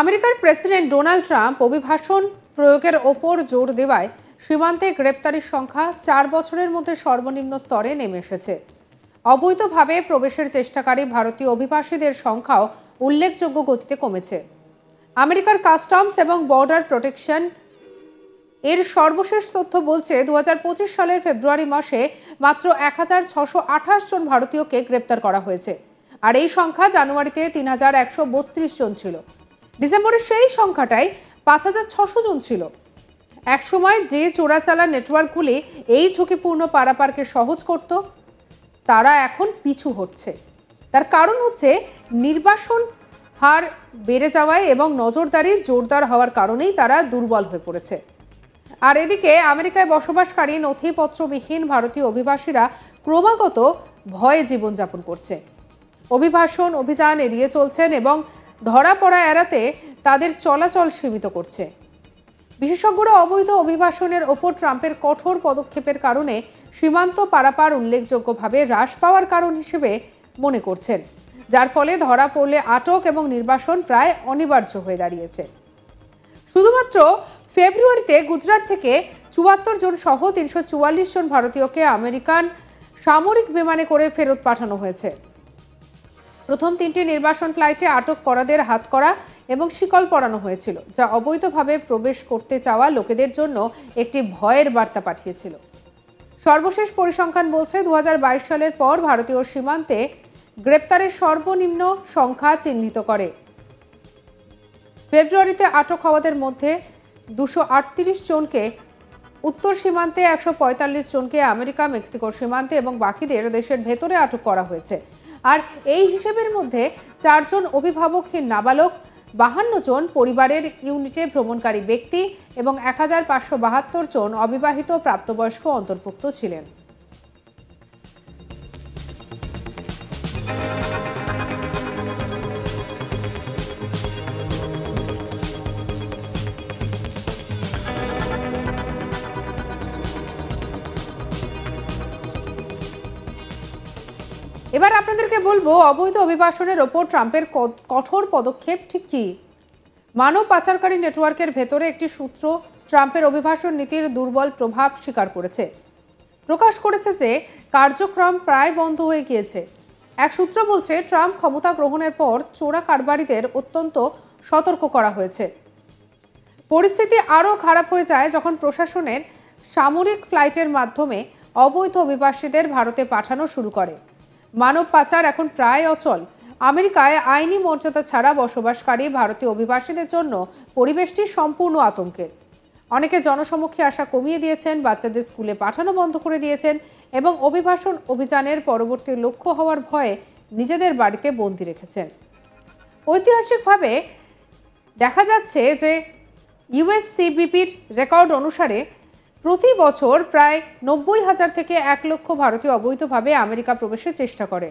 আমেরিকার president Donald Trump অভিবাসন প্রয়োগের ওপর জোর দেওয়ায় সীমান্তে গ্রেপ্তারির সংখ্যা 4 বছরের মধ্যে সর্বনিম্ন স্তরে নেমে এসেছে। অবৈধভাবে প্রবেশের চেষ্টাকারী ভারতীয় অভিবাসীদের সংখ্যাও উল্লেখযোগ্য গতিতে কমেছে। আমেরিকার কাস্টমস এবং বর্ডার প্রোটেকশন এর সর্বশেষ তথ্য বলছে 2025 সালের ফেব্রুয়ারি মাসে মাত্র 1628 জন ভারতীয়কে গ্রেপ্তার করা হয়েছে, আর এই সংখ্যা জানুয়ারিতে 3132 জন ছিল। ডিসেম্বরে সেই সংখ্যাটাই 5600 জন ছিল। একসময় যে চোরাচালান নেটওয়ার্কগুলি এই ঝুঁকিপূর্ণ পারাপারকে সহজ করত, তারা এখন পিছু হটছে। তার কারণ হচ্ছে নির্বাসন হার বেড়ে যাওয়ায় এবং নজরদারি জোরদার হওয়ার কারণেই তারা দুর্বল হয়ে পড়েছে। আর এদিকে আমেরিকায় বসবাসকারী নথিপত্রবিহীন ভারতীয় অভিবাসীরা ক্রমাগত ভয়ে জীবনযাপন করছে। অভিবাসন অভিযান এড়িয়ে চলছেন এবং ধরা পড়া এড়াতে তাদের চলাচল সীমিত করছে। বিশেষজ্ঞরা অবৈধ অভিবাসনের ওপর ট্রাম্পের কঠোর পদক্ষেপের কারণে সীমান্ত পারাপার উল্লেখযোগ্যভাবে হ্রাস পাওয়ার কারণ হিসেবে মনে করছেন, যার ফলে ধরা পড়লে আটক এবং নির্বাসন প্রায় অনিবার্য হয়ে দাঁড়িয়েছে। শুধুমাত্র ফেব্রুয়ারিতে গুজরাট থেকে 74 জন সহ 344 জন ভারতীয়কে আমেরিকান সামরিক বিমানে করে ফেরত পাঠানো হয়েছে। প্রথম 3টি নির্বাসন ফ্লাইটে আটক করাদের হাতকড়া এবং শিকল পরানো হয়েছিল, যা অবৈধভাবে প্রবেশ করতে চাওয়া লোকেদের জন্য একটি ভয়ের বার্তা পাঠিয়েছিল। সর্বশেষ পরিসংখ্যান বলছে 2022 সালের পর ভারতীয় সীমান্তে গ্রেপ্তারের সর্বনিম্ন সংখ্যা চিহ্নিত করে। ফেব্রুয়ারিতে আটক হওয়াদের মধ্যে 238 জনকে উত্তর সীমান্তে, 145 জনকে আমেরিকা মেক্সিকোর সীমান্তে এবং বাকিদের দেশের ভেতরে আটক করা হয়েছে। আর এই হিসেবের মধ্যে 4 জন অভিভাবকহীন নাবালক, 52 জন পরিবারের ইউনিটে ভ্রমণকারী ব্যক্তি এবং 1572 জন অবিবাহিত প্রাপ্তবয়স্ক অন্তর্ভুক্ত ছিলেন। এবার আপনাদেরকে বলবো অবৈধ অভিবাসনের ওপর ট্রাম্পের কঠোর পদক্ষেপ ঠিক কি। মানব পাচারকারী নেটওয়ার্কের ভেতরে একটি সূত্র ট্রাম্পের অভিবাসন নীতির দুর্বল প্রভাব স্বীকার করেছে, প্রকাশ করেছে যে কার্যক্রম প্রায় বন্ধ হয়ে গিয়েছে। এক সূত্র বলছে ট্রাম্প ক্ষমতা গ্রহণের পর চোরা কারবারিদের অত্যন্ত সতর্ক করা হয়েছে। পরিস্থিতি আরও খারাপ হয়ে যায় যখন প্রশাসনের সামরিক ফ্লাইটের মাধ্যমে অবৈধ অভিবাসীদের ভারতে পাঠানো শুরু করে। মানব পাচার এখন প্রায় অচল। আমেরিকায় আইনি মর্যাদা ছাড়া বসবাসকারী ভারতীয় অভিবাসীদের জন্য পরিবেশটি সম্পূর্ণ আতঙ্কের। অনেকে জনসমক্ষে আসা কমিয়ে দিয়েছেন, বাচ্চাদের স্কুলে পাঠানো বন্ধ করে দিয়েছেন এবং অভিবাসন অভিযানের পরবর্তী লক্ষ্য হওয়ার ভয়ে নিজেদের বাড়িতে বন্দি রেখেছেন। ঐতিহাসিকভাবে দেখা যাচ্ছে যে ইউএসসিবিপির রেকর্ড অনুসারে প্রতি বছর প্রায় 90,000 থেকে 1 লক্ষ ভারতীয় অবৈধভাবে আমেরিকা প্রবেশের চেষ্টা করে।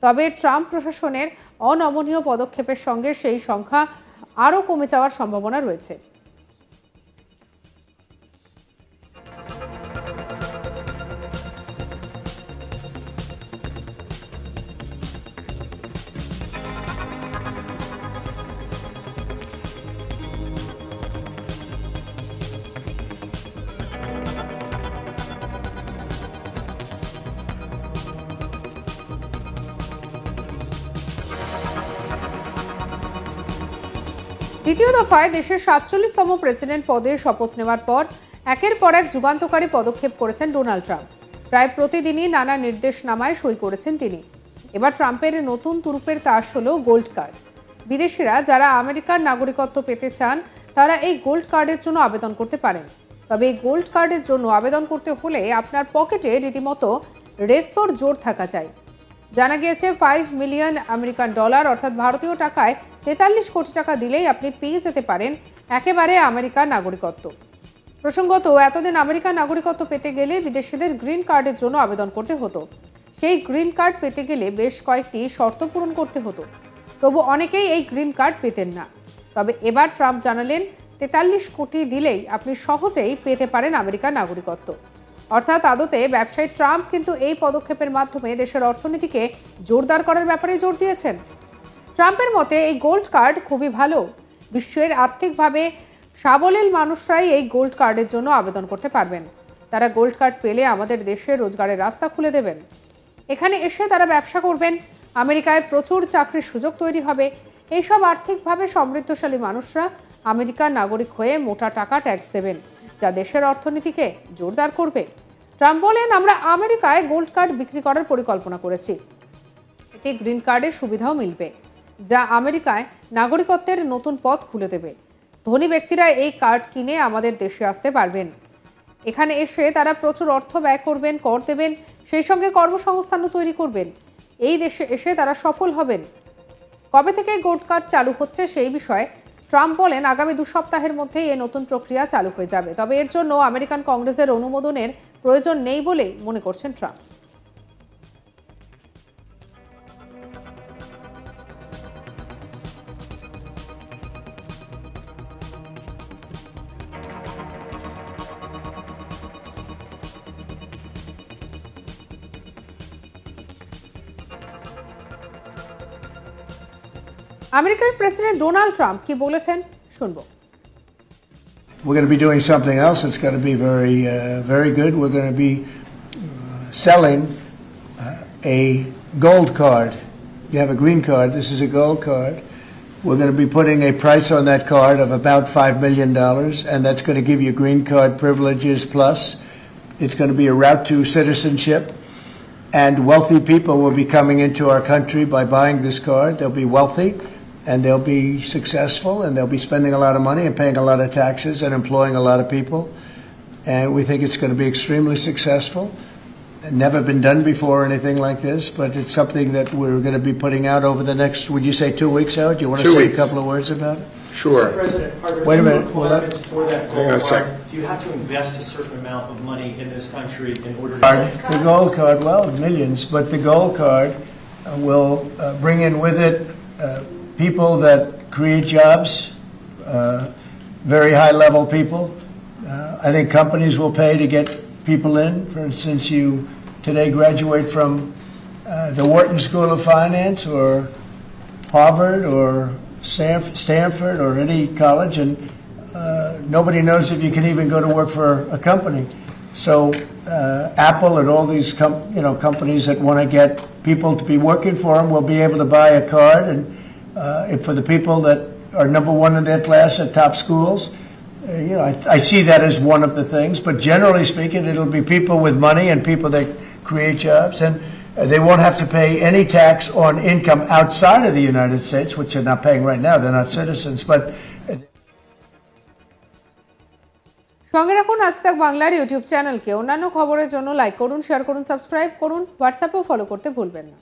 তবে ট্রাম্প প্রশাসনের অনমনীয় পদক্ষেপের সঙ্গে সেই সংখ্যা আরও কমে যাওয়ার সম্ভাবনা রয়েছে। দ্বিতীয় দফায় দেশের 47তম প্রেসিডেন্ট পদে শপথ নেওয়ার পর একের পর এক যুগান্তকারী পদক্ষেপ করেছেন ডোনাল্ড ট্রাম্প। প্রায় প্রতিদিনই নানা নির্দেশনামায় সই করেছেন তিনি। এবার ট্রাম্পের নতুন তুরুপের তাস হল গোল্ড কার্ড। বিদেশিরা যারা আমেরিকার নাগরিকত্ব পেতে চান তারা এই গোল্ড কার্ডের জন্য আবেদন করতে পারেন। তবে এই গোল্ড কার্ডের জন্য আবেদন করতে হলে আপনার পকেটে রীতিমতো রেস্তোর জোর থাকা চাই। জানা গিয়েছে 5 মিলিয়ন আমেরিকান ডলার অর্থাৎ ভারতীয় টাকায় 43 কোটি টাকা দিলেই আপনি পেয়ে যেতে পারেন একেবারে আমেরিকার নাগরিকত্ব। প্রসঙ্গত, এতদিন আমেরিকার নাগরিকত্ব পেতে গেলে বিদেশিদের গ্রিন কার্ডের জন্য আবেদন করতে হতো। সেই গ্রিন কার্ড পেতে গেলে বেশ কয়েকটি শর্ত পূরণ করতে হতো, তবু অনেকেই এই গ্রিন কার্ড পেতেন না। তবে এবার ট্রাম্প জানালেন 43 কোটি দিলেই আপনি সহজেই পেতে পারেন আমেরিকার নাগরিকত্ব। অর্থাৎ আদতে ব্যবসায়ী ট্রাম্প কিন্তু এই পদক্ষেপের মাধ্যমে দেশের অর্থনীতিকে জোরদার করার ব্যাপারে জোর দিয়েছেন। ট্রাম্পের মতে এই গোল্ড কার্ড খুবই ভালো। বিশ্বের আর্থিকভাবে সাবলীল মানুষরাই এই গোল্ড কার্ডের জন্য আবেদন করতে পারবেন। তারা গোল্ড কার্ড পেলে আমাদের দেশে রোজগারের রাস্তা খুলে দেবেন। এখানে এসে তারা ব্যবসা করবেন। আমেরিকায় প্রচুর চাকরির সুযোগ তৈরি হবে। এইসব আর্থিকভাবে সমৃদ্ধশালী মানুষরা আমেরিকার নাগরিক হয়ে মোটা টাকা ট্যাক্স দেবেন, যা দেশের অর্থনীতিকে জোরদার করবে। ট্রাম্প বলেন, আমরা আমেরিকায় গোল্ড কার্ড বিক্রি করার পরিকল্পনা করেছি। এতে গ্রিন কার্ডের সুবিধাও মিলবে, যা আমেরিকায় নাগরিকত্বের নতুন পথ খুলে দেবে। ধনী ব্যক্তিরা এই কার্ড কিনে আমাদের দেশে আসতে পারবেন। এখানে এসে তারা প্রচুর অর্থ ব্যয় করবেন, কর দেবেন, সেই সঙ্গে কর্মসংস্থানও তৈরি করবেন। এই দেশে এসে তারা সফল হবেন। কবে থেকে গোল্ড কার্ড চালু হচ্ছে সেই বিষয়ে ট্রাম্প বলেন, আগামী 2 সপ্তাহের মধ্যেই এই নতুন প্রক্রিয়া চালু হয়ে যাবে। তবে এর জন্য আমেরিকান কংগ্রেসের অনুমোদনের প্রয়োজন নেই বলে মনে করছেন ট্রাম্প। আমেরিকার প্রেসিডেন্ট ডোনাল্ড ট্রাম্প কি বলেছেন শুনবো। We're going to be doing something else that's going to be very good. We're going to be selling a gold card. You have a green card. This is a gold card. We're going to be putting a price on that card of about $5 million, and that's going to give you green card privileges plus. It's going to be a route to citizenship, and wealthy people will be coming into our country by buying this card. They'll be wealthy, and they'll be successful, and they'll be spending a lot of money and paying a lot of taxes and employing a lot of people. And we think it's going to be extremely successful. Never been done before or anything like this, but it's something that we're going to be putting out over the next, would you say 2 weeks, Howard? Do you want to say a couple of words about it? Sure. Mr. President, are there Wait a any minute. requirements for that Hang on a gold sec. card? Do you have to invest a certain amount of money in this country in order to... The gold card, well, millions, but the gold card will bring in with it people that create jobs, very high-level people. I think companies will pay to get people in. For instance, you today graduate from the Wharton School of Finance or Harvard or Stanford or any college, and nobody knows if you can even go to work for a company. So Apple and all these companies that want to get people to be working for them will be able to buy a card, and for the people that are number one in their class at top schools, I see that as one of the things. But generally speaking, it'll be people with money and people that create jobs, and they won't have to pay any tax on income outside of the United States, which they're not paying right now. They're not citizens, but সঙ্গে রাখুন আজ তাক বাংলার YouTube চ্যানেলকে। অন্যান্য খবরের জন্য like করুন, শেয়ার করুন, সাবস্ক্রাইব করুন। হোয়াটসঅ্যাপেও ফলো করতে ভুলবেন না।